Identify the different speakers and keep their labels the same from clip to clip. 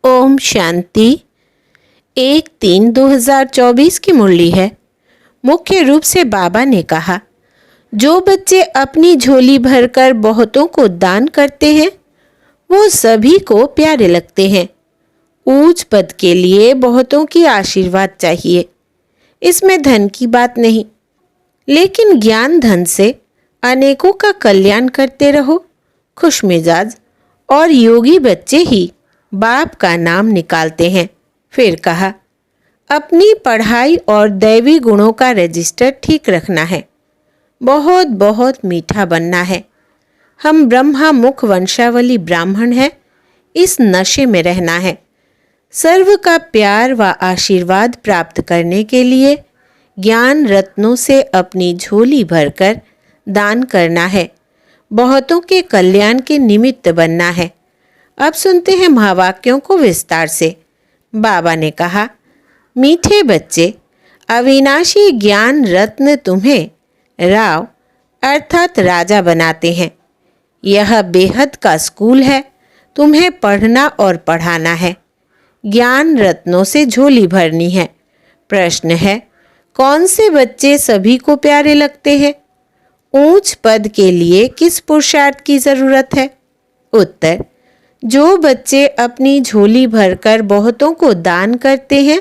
Speaker 1: ओम शांति। 1-3-2024 की मुरली है। मुख्य रूप से बाबा ने कहा, जो बच्चे अपनी झोली भरकर बहुतों को दान करते हैं वो सभी को प्यारे लगते हैं। ऊंच पद के लिए बहुतों की आशीर्वाद चाहिए, इसमें धन की बात नहीं, लेकिन ज्ञान धन से अनेकों का कल्याण करते रहो। खुशमिजाज और योगी बच्चे ही बाप का नाम निकालते हैं। फिर कहा, अपनी पढ़ाई और दैवी गुणों का रजिस्टर ठीक रखना है, बहुत बहुत मीठा बनना है। हम ब्रह्मा मुख वंशावली ब्राह्मण हैं, इस नशे में रहना है। सर्व का प्यार व आशीर्वाद प्राप्त करने के लिए ज्ञान रत्नों से अपनी झोली भरकर दान करना है, बहुतों के कल्याण के निमित्त बनना है। अब सुनते हैं महावाक्यों को विस्तार से। बाबा ने कहा, मीठे बच्चे, अविनाशी ज्ञान रत्न तुम्हें राव अर्थात राजा बनाते हैं। यह बेहद का स्कूल है, तुम्हें पढ़ना और पढ़ाना है। ज्ञान रत्नों से झोली भरनी है। प्रश्न है, कौन से बच्चे सभी को प्यारे लगते हैं? ऊंच पद के लिए किस पुरुषार्थ की जरूरत है? उत्तर, जो बच्चे अपनी झोली भरकर बहुतों को दान करते हैं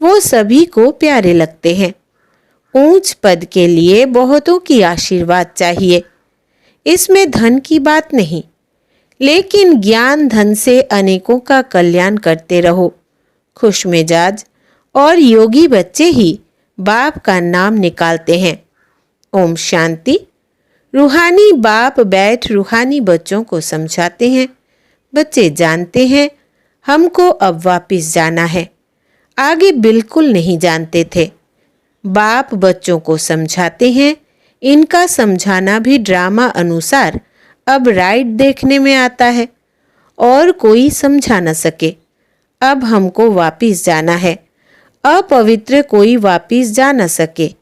Speaker 1: वो सभी को प्यारे लगते हैं। ऊंच पद के लिए बहुतों की आशीर्वाद चाहिए, इसमें धन की बात नहीं, लेकिन ज्ञान धन से अनेकों का कल्याण करते रहो। खुशमिजाज और योगी बच्चे ही बाप का नाम निकालते हैं। ओम शांति। रूहानी बाप बैठ रूहानी बच्चों को समझाते हैं। बच्चे जानते हैं हमको अब वापिस जाना है, आगे बिल्कुल नहीं जानते थे। बाप बच्चों को समझाते हैं। इनका समझाना भी ड्रामा अनुसार अब राइट देखने में आता है और कोई समझा न सके। अब हमको वापिस जाना है, अपवित्र कोई वापिस जा न सके।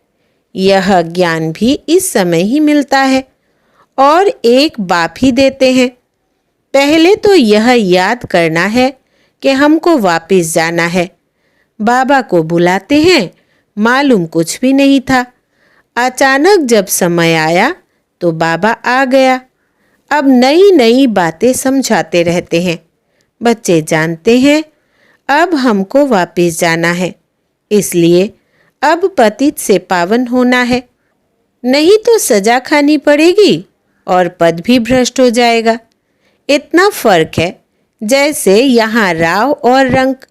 Speaker 1: यह ज्ञान भी इस समय ही मिलता है और एक बाप ही देते हैं। पहले तो यह याद करना है कि हमको वापिस जाना है। बाबा को बुलाते हैं, मालूम कुछ भी नहीं था। अचानक जब समय आया तो बाबा आ गया। अब नई नई बातें समझाते रहते हैं। बच्चे जानते हैं अब हमको वापिस जाना है, इसलिए अब पतित से पावन होना है, नहीं तो सजा खानी पड़ेगी और पद भी भ्रष्ट हो जाएगा। इतना फर्क है, जैसे यहाँ राव और रंक,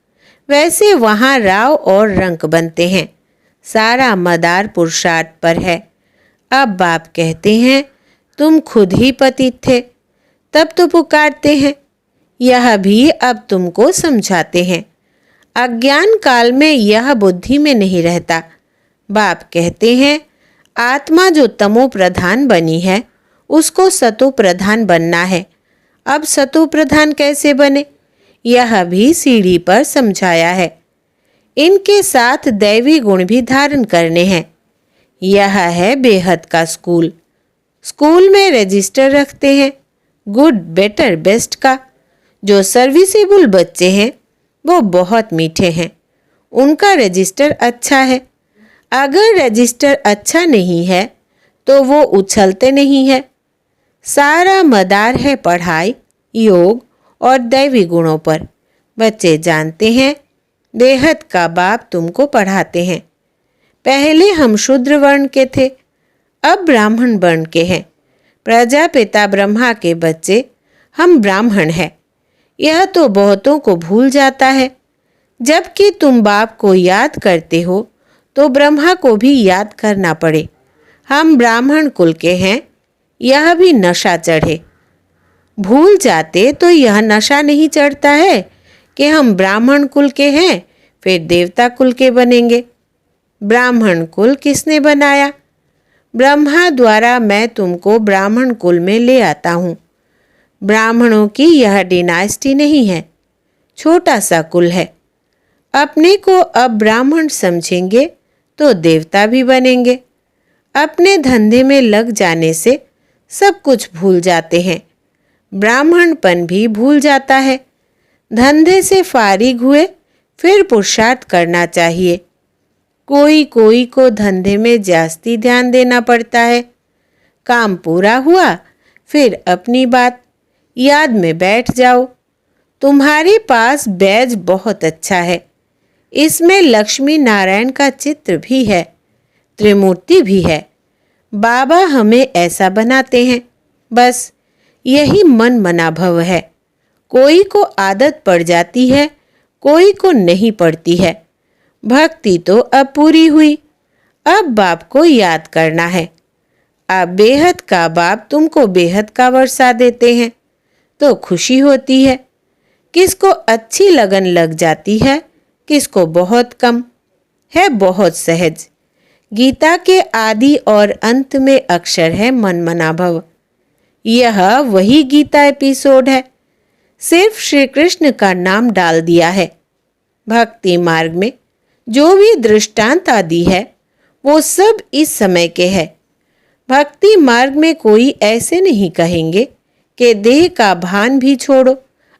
Speaker 1: वैसे वहाँ राव और रंक बनते हैं। सारा मदार पुरुषार्थ पर है। अब बाप कहते हैं, तुम खुद ही पतित थे, तब तो पुकारते हैं। यह भी अब तुमको समझाते हैं। अज्ञान काल में यह बुद्धि में नहीं रहता। बाप कहते हैं, आत्मा जो तमो प्रधान बनी है उसको सतो प्रधान बनना है। अब सतो प्रधान कैसे बने, यह भी सीढ़ी पर समझाया है। इनके साथ दैवी गुण भी धारण करने हैं। यह है बेहद का स्कूल। स्कूल में रजिस्टर रखते हैं गुड बेटर बेस्ट का। जो सर्विसेबल बच्चे हैं वो बहुत मीठे हैं, उनका रजिस्टर अच्छा है। अगर रजिस्टर अच्छा नहीं है तो वो उछलते नहीं है। सारा मदार है पढ़ाई, योग और दैवी गुणों पर। बच्चे जानते हैं बेहद का बाप तुमको पढ़ाते हैं। पहले हम शूद्र वर्ण के थे, अब ब्राह्मण वर्ण के हैं। प्रजापिता ब्रह्मा के बच्चे हम ब्राह्मण हैं। यह तो बहुतों को भूल जाता है। जबकि तुम बाप को याद करते हो तो ब्रह्मा को भी याद करना पड़े। हम ब्राह्मण कुल के हैं, यह भी नशा चढ़े। भूल जाते तो यह नशा नहीं चढ़ता है कि हम ब्राह्मण कुल के हैं, फिर देवता कुल के बनेंगे। ब्राह्मण कुल किसने बनाया? ब्रह्मा द्वारा मैं तुमको ब्राह्मण कुल में ले आता हूँ। ब्राह्मणों की यह डिनास्टी नहीं है, छोटा सा कुल है। अपने को अब ब्राह्मण समझेंगे तो देवता भी बनेंगे। अपने धंधे में लग जाने से सब कुछ भूल जाते हैं। ब्राह्मणपन भी भूल जाता है। धंधे से फारिग हुए फिर पुरुषार्थ करना चाहिए। कोई कोई को धंधे में जास्ती ध्यान देना पड़ता है। काम पूरा हुआ फिर अपनी बात, याद में बैठ जाओ। तुम्हारे पास बैज बहुत अच्छा है, इसमें लक्ष्मी नारायण का चित्र भी है, त्रिमूर्ति भी है। बाबा हमें ऐसा बनाते हैं, बस यही मन मना भव है। कोई को आदत पड़ जाती है, कोई को नहीं पड़ती है। भक्ति तो अब पूरी हुई, अब बाप को याद करना है। अब बेहद का बाप तुमको बेहद का वर्षा देते हैं तो खुशी होती है। किसको अच्छी लगन लग जाती है, किसको बहुत कम है, बहुत सहज। गीता के आदि और अंत में अक्षर है मन मना भव। यह वही गीता एपिसोड है, सिर्फ श्री कृष्ण का नाम डाल दिया है। भक्ति मार्ग में जो भी दृष्टांत आदि है वो सब इस समय के है। भक्ति मार्ग में कोई ऐसे नहीं कहेंगे कि देह का भान भी छोड़ो,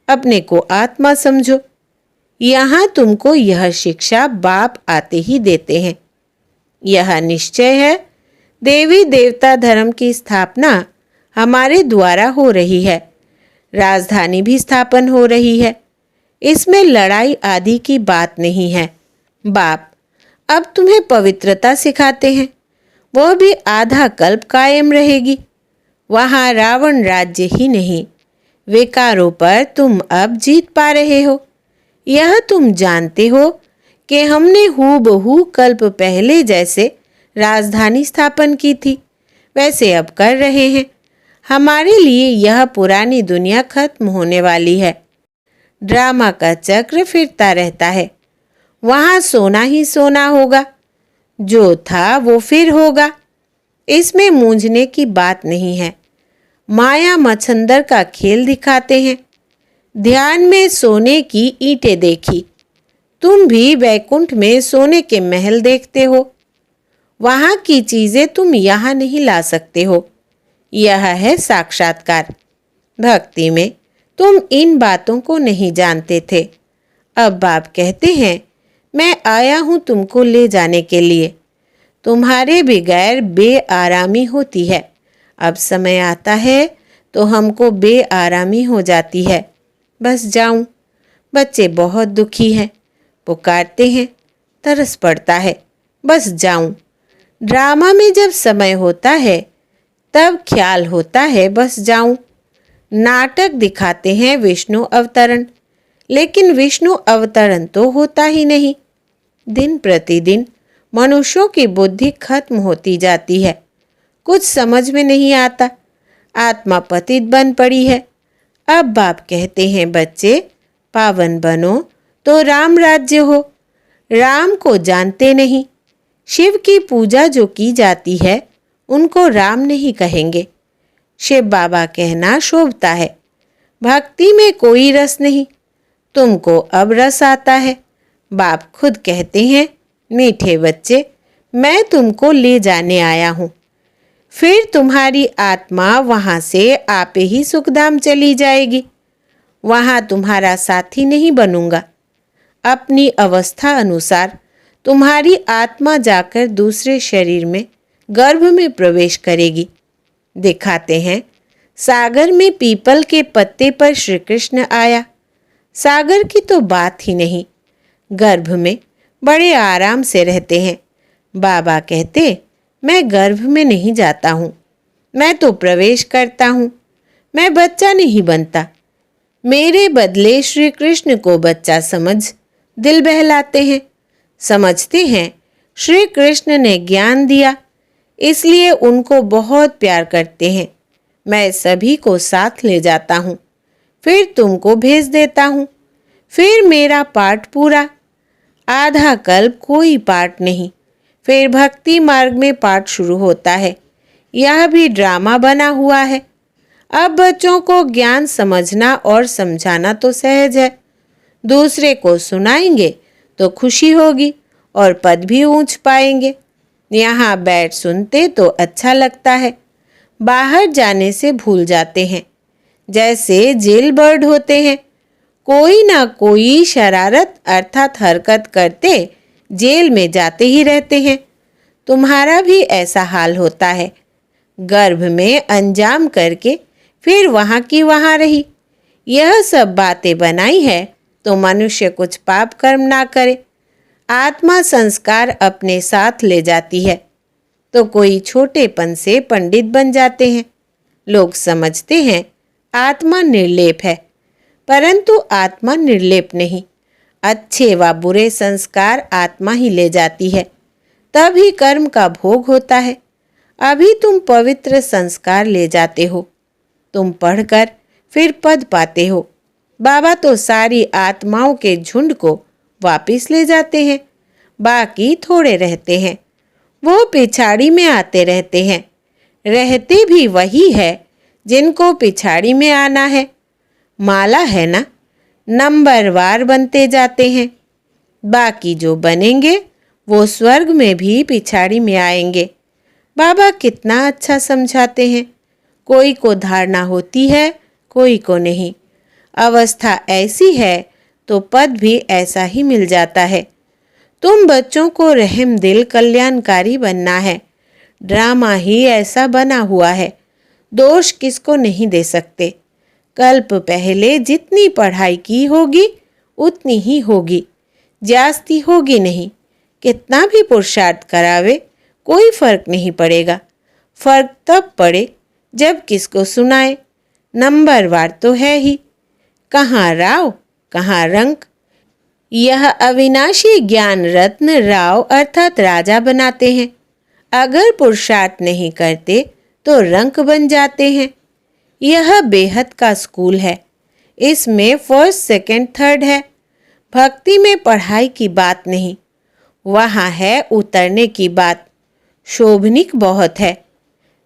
Speaker 1: अपने को आत्मा समझो। यहाँ तुमको यह शिक्षा बाप आते ही देते हैं। यह निश्चय है देवी देवता धर्म की स्थापना हमारे द्वारा हो रही है, राजधानी भी स्थापन हो रही है। इसमें लड़ाई आदि की बात नहीं है। बाप अब तुम्हें पवित्रता सिखाते हैं, वह भी आधा कल्प कायम रहेगी। वहाँ रावण राज्य ही नहीं, विकारों पर तुम अब जीत पा रहे हो। यह तुम जानते हो कि हमने हूबहू कल्प पहले जैसे राजधानी स्थापन की थी वैसे अब कर रहे हैं। हमारे लिए यह पुरानी दुनिया खत्म होने वाली है। ड्रामा का चक्र फिरता रहता है, वहाँ सोना ही सोना होगा। जो था वो फिर होगा, इसमें मूंझने की बात नहीं है। माया मच्छंदर का खेल दिखाते हैं। ध्यान में सोने की ईंटें देखी, तुम भी वैकुंठ में सोने के महल देखते हो। वहाँ की चीजें तुम यहाँ नहीं ला सकते हो। यह है साक्षात्कार। भक्ति में तुम इन बातों को नहीं जानते थे। अब बाप कहते हैं मैं आया हूँ तुमको ले जाने के लिए। तुम्हारे बगैर बेआरामी होती है। अब समय आता है तो हमको बेआरामी हो जाती है। बस जाऊं। बच्चे बहुत दुखी हैं, पुकारते हैं, तरस पड़ता है, बस जाऊं। ड्रामा में जब समय होता है तब ख्याल होता है बस जाऊं। नाटक दिखाते हैं विष्णु अवतरण, लेकिन विष्णु अवतरण तो होता ही नहीं। दिन प्रतिदिन मनुष्यों की बुद्धि खत्म होती जाती है, कुछ समझ में नहीं आता। आत्मा पतित बन पड़ी है। अब बाप कहते हैं बच्चे पावन बनो तो राम राज्य हो। राम को जानते नहीं। शिव की पूजा जो की जाती है उनको राम नहीं कहेंगे। शिव बाबा कहना शोभता है। भक्ति में कोई रस नहीं। तुमको अब रस आता है। बाप खुद कहते हैं मीठे बच्चे मैं तुमको ले जाने आया हूँ। फिर तुम्हारी आत्मा वहाँ से आपे ही सुखधाम चली जाएगी। वहाँ तुम्हारा साथी नहीं बनूंगा। अपनी अवस्था अनुसार तुम्हारी आत्मा जाकर दूसरे शरीर में गर्भ में प्रवेश करेगी। दिखाते हैं सागर में पीपल के पत्ते पर श्री कृष्ण आया। सागर की तो बात ही नहीं। गर्भ में बड़े आराम से रहते हैं। बाबा कहते मैं गर्भ में नहीं जाता हूँ, मैं तो प्रवेश करता हूँ। मैं बच्चा नहीं बनता। मेरे बदले श्री कृष्ण को बच्चा समझ दिल बहलाते हैं। समझते हैं श्री कृष्ण ने ज्ञान दिया, इसलिए उनको बहुत प्यार करते हैं। मैं सभी को साथ ले जाता हूँ, फिर तुमको भेज देता हूँ। फिर मेरा पाठ पूरा। आधा कल्प कोई पाठ नहीं। फिर भक्ति मार्ग में पाठ शुरू होता है। यह भी ड्रामा बना हुआ है। अब बच्चों को ज्ञान समझना और समझाना तो सहज है। दूसरे को सुनाएंगे तो खुशी होगी और पद भी ऊंच पाएंगे। यहाँ बैठ सुनते तो अच्छा लगता है, बाहर जाने से भूल जाते हैं। जैसे जेल बर्ड होते हैं, कोई ना कोई शरारत अर्थात हरकत करते जेल में जाते ही रहते हैं। तुम्हारा भी ऐसा हाल होता है। गर्भ में अंजाम करके फिर वहाँ की वहाँ रही। यह सब बातें बनाई है तो मनुष्य कुछ पाप कर्म ना करे, आत्मा संस्कार अपने साथ ले जाती है। तो कोई छोटेपन से पंडित बन जाते हैं। लोग समझते हैं आत्मा निर्लेप है, परंतु आत्मा निर्लेप नहीं। अच्छे व बुरे संस्कार आत्मा ही ले जाती है, तभी कर्म का भोग होता है। अभी तुम पवित्र संस्कार ले जाते हो, तुम पढ़कर फिर पद पाते हो। बाबा तो सारी आत्माओं के झुंड को वापिस ले जाते हैं, बाकी थोड़े रहते हैं। वो पिछाड़ी में आते रहते हैं। रहते भी वही है जिनको पिछाड़ी में आना है। माला है ना, नंबरवार बनते जाते हैं। बाकी जो बनेंगे वो स्वर्ग में भी पिछाड़ी में आएंगे। बाबा कितना अच्छा समझाते हैं। कोई को धारणा होती है, कोई को नहीं। अवस्था ऐसी है तो पद भी ऐसा ही मिल जाता है। तुम बच्चों को रहम दिल कल्याणकारी बनना है। ड्रामा ही ऐसा बना हुआ है, दोष किसको नहीं दे सकते। कल्प पहले जितनी पढ़ाई की होगी उतनी ही होगी, जास्ती होगी नहीं। कितना भी पुरुषार्थ करावे कोई फर्क नहीं पड़ेगा। फर्क तब पड़े जब किसको सुनाए। नंबरवार तो है ही, कहाँ राव कहाँ रंक। यह अविनाशी ज्ञान रत्न राव अर्थात राजा बनाते हैं। अगर पुरुषार्थ नहीं करते तो रंक बन जाते हैं। यह बेहद का स्कूल है। इसमें फर्स्ट सेकंड थर्ड है। भक्ति में पढ़ाई की बात नहीं, वहाँ है उतरने की बात। शोभनिक बहुत है,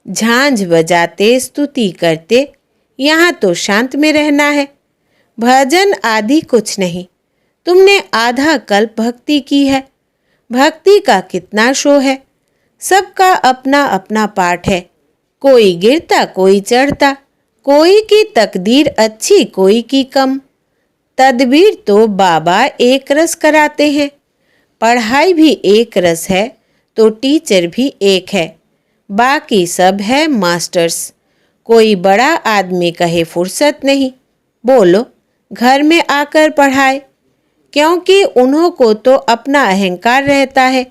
Speaker 1: झांझ बजाते स्तुति करते। यहाँ तो शांत में रहना है। भजन आदि कुछ नहीं। तुमने आधा कल्प भक्ति की है। भक्ति का कितना शो है। सबका अपना अपना पाठ है। कोई गिरता कोई चढ़ता, कोई की तकदीर अच्छी कोई की कम। तदबीर तो बाबा एक रस कराते हैं। पढ़ाई भी एक रस है तो टीचर भी एक है, बाकी सब है मास्टर्स। कोई बड़ा आदमी कहे फुर्सत नहीं, बोलो घर में आकर पढ़ाए, क्योंकि उन्हों को तो अपना अहंकार रहता है।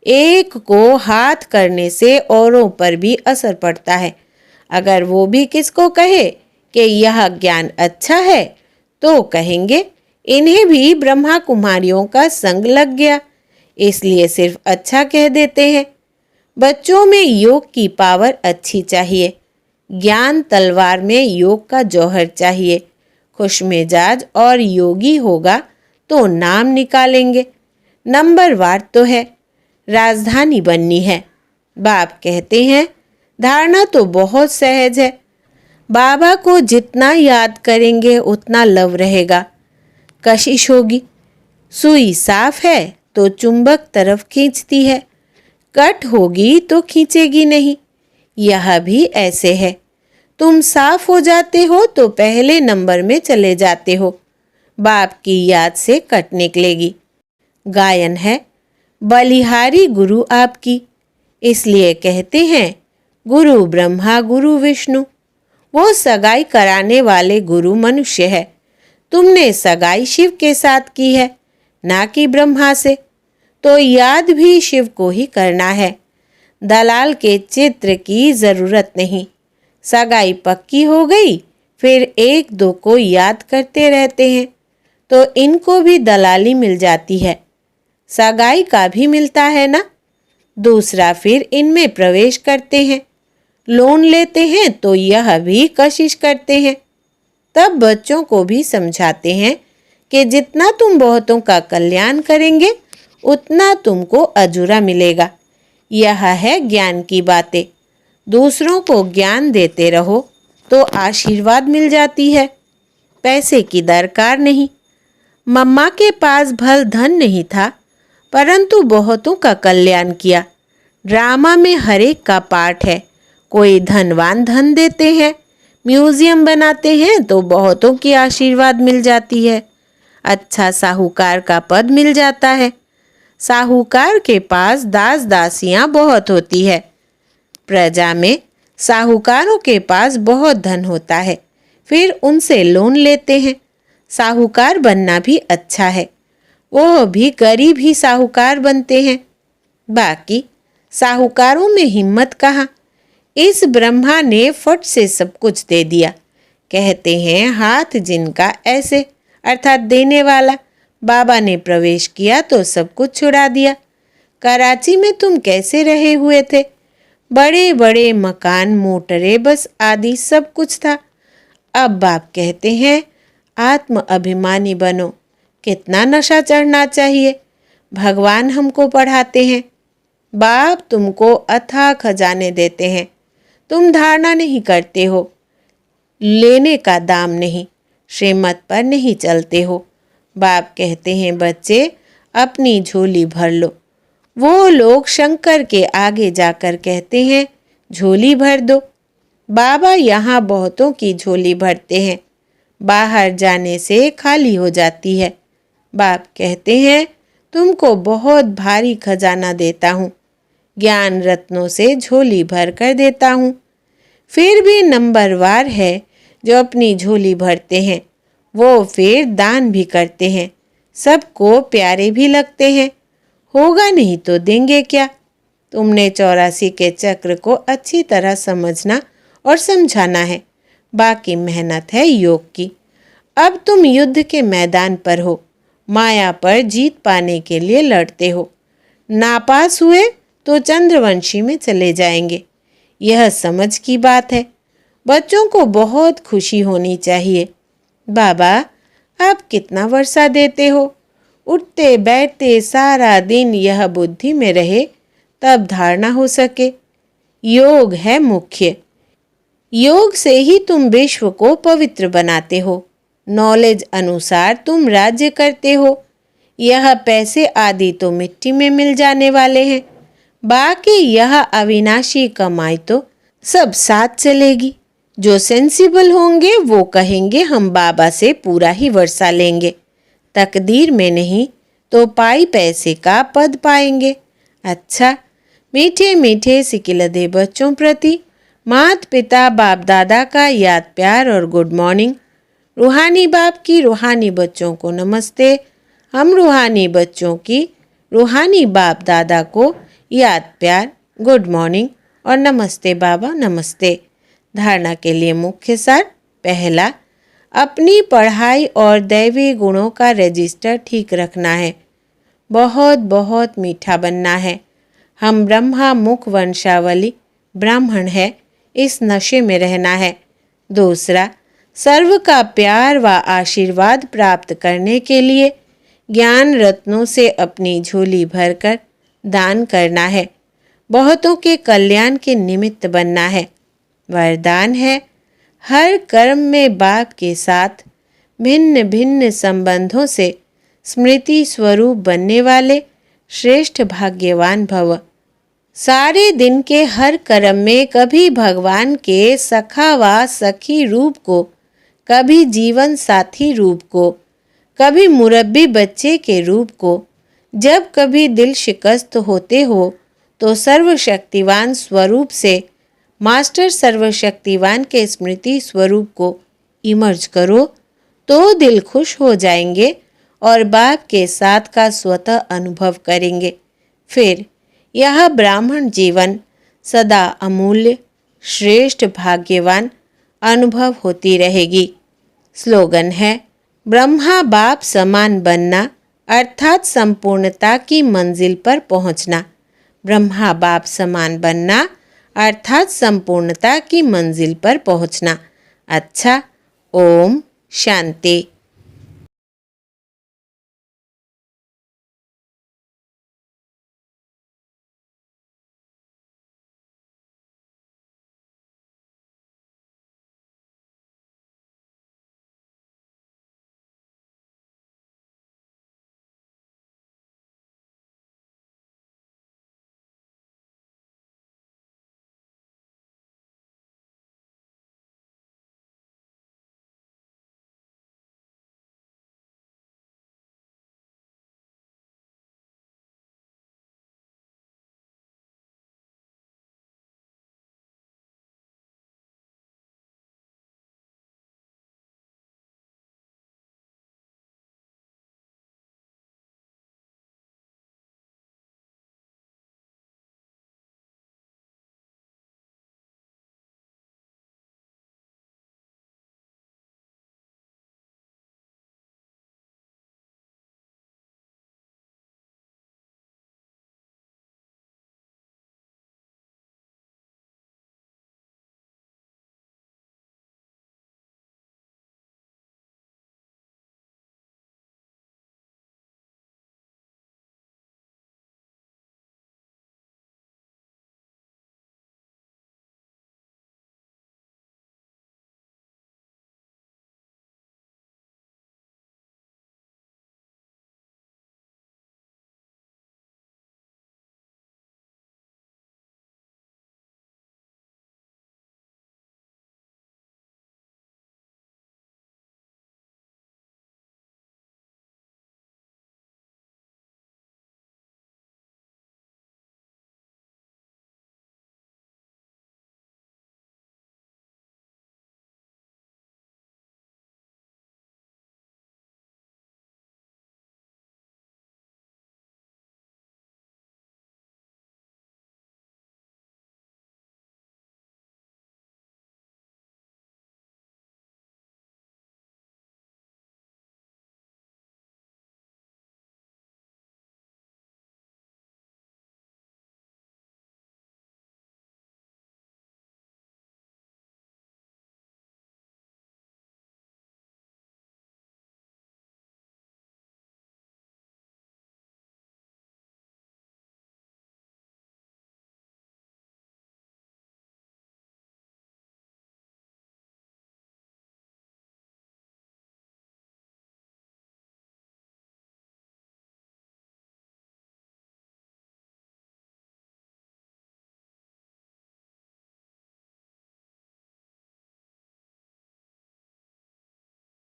Speaker 1: एक को हाथ करने से औरों पर भी असर पड़ता है। अगर वो भी किसको कहे कि यह ज्ञान अच्छा है तो कहेंगे इन्हें भी ब्रह्मा कुमारियों का संग लग गया, इसलिए सिर्फ अच्छा कह देते हैं। बच्चों में योग की पावर अच्छी चाहिए। ज्ञान तलवार में योग का जौहर चाहिए। खुशमिजाज और योगी होगा तो नाम निकालेंगे। नंबरवार तो है, राजधानी बननी है। बाप कहते हैं धारणा तो बहुत सहज है। बाबा को जितना याद करेंगे उतना लव रहेगा। कशिश होगी। सुई साफ है तो चुंबक तरफ खींचती है, कट होगी तो खींचेगी नहीं। यह भी ऐसे है। तुम साफ हो जाते हो तो पहले नंबर में चले जाते हो। बाप की याद से कट निकलेगी। गायन है, बलिहारी गुरु आपकी। इसलिए कहते हैं गुरु ब्रह्मा गुरु विष्णु। वो सगाई कराने वाले गुरु मनुष्य है। तुमने सगाई शिव के साथ की है, ना कि ब्रह्मा से, तो याद भी शिव को ही करना है। दलाल के चित्र की जरूरत नहीं। सगाई पक्की हो गई, फिर एक दो को याद करते रहते हैं तो इनको भी दलाली मिल जाती है। सगाई का भी मिलता है ना। दूसरा फिर इनमें प्रवेश करते हैं, लोन लेते हैं तो यह भी कशिश करते हैं। तब बच्चों को भी समझाते हैं कि जितना तुम बहुतों का कल्याण करेंगे उतना तुमको अजूरा मिलेगा। यह है ज्ञान की बातें। दूसरों को ज्ञान देते रहो तो आशीर्वाद मिल जाती है। पैसे की दरकार नहीं। मम्मा के पास भल धन नहीं था, परंतु बहुतों का कल्याण किया। ड्रामा में हर एक का पार्ट है। कोई धनवान धन देते हैं, म्यूजियम बनाते हैं तो बहुतों की आशीर्वाद मिल जाती है। अच्छा साहूकार का पद मिल जाता है। साहूकार के पास दास दासियां बहुत होती है। प्रजा में साहूकारों के पास बहुत धन होता है, फिर उनसे लोन लेते हैं। साहूकार बनना भी अच्छा है, वो भी गरीब ही साहूकार बनते हैं। बाकी साहूकारों में हिम्मत कहाँ। इस ब्रह्मा ने फट से सब कुछ दे दिया। कहते हैं हाथ जिनका ऐसे, अर्थात देने वाला। बाबा ने प्रवेश किया तो सब कुछ छुड़ा दिया। कराची में तुम कैसे रहे हुए थे? बड़े बड़े मकान, मोटरें, बस आदि सब कुछ था। अब बाप कहते हैं आत्म अभिमानी बनो। कितना नशा चढ़ना चाहिए। भगवान हमको पढ़ाते हैं। बाप तुमको अथाह खजाने देते हैं। तुम धारणा नहीं करते हो, लेने का दाम नहीं, श्रीमत पर नहीं चलते हो। बाप कहते हैं बच्चे अपनी झोली भर लो। वो लोग शंकर के आगे जाकर कहते हैं झोली भर दो। बाबा यहाँ बहुतों की झोली भरते हैं, बाहर जाने से खाली हो जाती है। बाप कहते हैं तुमको बहुत भारी खजाना देता हूँ, ज्ञान रत्नों से झोली भर कर देता हूँ। फिर भी नंबरवार है जो अपनी झोली भरते हैं, वो फिर दान भी करते हैं, सबको प्यारे भी लगते हैं। होगा नहीं तो देंगे क्या। तुमने 84 के चक्र को अच्छी तरह समझना और समझाना है। बाकी मेहनत है योग की। अब तुम युद्ध के मैदान पर हो, माया पर जीत पाने के लिए लड़ते हो। नापास हुए तो चंद्रवंशी में चले जाएंगे। यह समझ की बात है। बच्चों को बहुत खुशी होनी चाहिए। बाबा आप कितना वर्षा देते हो। उठते बैठते सारा दिन यह बुद्धि में रहे, तब धारणा हो सके। योग है मुख्य। योग से ही तुम विश्व को पवित्र बनाते हो। नॉलेज अनुसार तुम राज्य करते हो। यह पैसे आदि तो मिट्टी में मिल जाने वाले हैं। बाकी यह अविनाशी कमाई तो सब साथ चलेगी। जो सेंसिबल होंगे वो कहेंगे हम बाबा से पूरा ही वर्षा लेंगे। तकदीर में नहीं तो पाई पैसे का पद पाएंगे। अच्छा, मीठे मीठे सिकिलदे बच्चों प्रति माता पिता बाप दादा का याद प्यार और गुड मॉर्निंग। रूहानी बाप की रूहानी बच्चों को नमस्ते। हम रूहानी बच्चों की रूहानी बाप दादा को याद प्यार, गुड मॉर्निंग और नमस्ते बाबा नमस्ते। धारणा के लिए मुख्य सार। पहला, अपनी पढ़ाई और दैवी गुणों का रजिस्टर ठीक रखना है। बहुत बहुत मीठा बनना है। हम ब्रह्मा मुख वंशावली ब्राह्मण है, इस नशे में रहना है। दूसरा, सर्व का प्यार व आशीर्वाद प्राप्त करने के लिए ज्ञान रत्नों से अपनी झोली भरकर दान करना है। बहुतों के कल्याण के निमित्त बनना है। वरदान है हर कर्म में बाप के साथ भिन्न भिन्न संबंधों से स्मृति स्वरूप बनने वाले श्रेष्ठ भाग्यवान भव। सारे दिन के हर कर्म में कभी भगवान के सखा व सखी रूप को, कभी जीवन साथी रूप को, कभी मुरब्बी बच्चे के रूप को, जब कभी दिल शिकस्त होते हो तो सर्वशक्तिवान स्वरूप से मास्टर सर्वशक्तिवान के स्मृति स्वरूप को इमर्ज करो तो दिल खुश हो जाएंगे और बाप के साथ का स्वतः अनुभव करेंगे। फिर यह ब्राह्मण जीवन सदा अमूल्य, श्रेष्ठ, भाग्यवान अनुभव होती रहेगी। स्लोगन है ब्रह्मा बाप समान बनना अर्थात संपूर्णता की मंजिल पर पहुंचना। ब्रह्मा बाप समान बनना अर्थात संपूर्णता की मंजिल पर पहुंचना। अच्छा, ओम शांति।